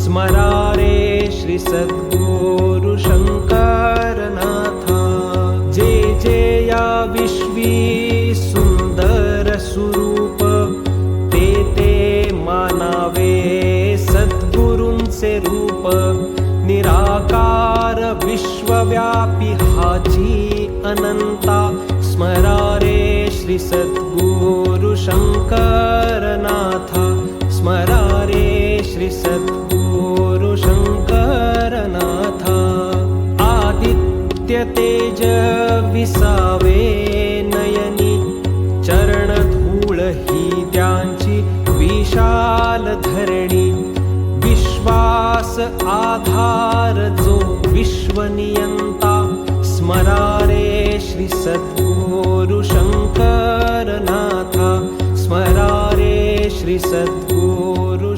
स्मरारे श्री सद्गुरु शंकरनाथा। जे जे या विश्वी सुंदर स्वरूप ते ते मानावे सद्गुरूंचे रूप। निराकार विश्वव्यापी हाची अनंता स्मरारे श्री सद्गुरु शंकरनाथा। स्मरारे श्री सद्गुरु शंकरनाथा। आदित्य तेज विसावे नयनी चरण धूळ ही त्यांची विशाल धरणी। विश्वास आधार जो विश्वनियंता स्मरारे श्री सद्गुरु शंकरनाथा। स्मरारे श्री सद्गुरु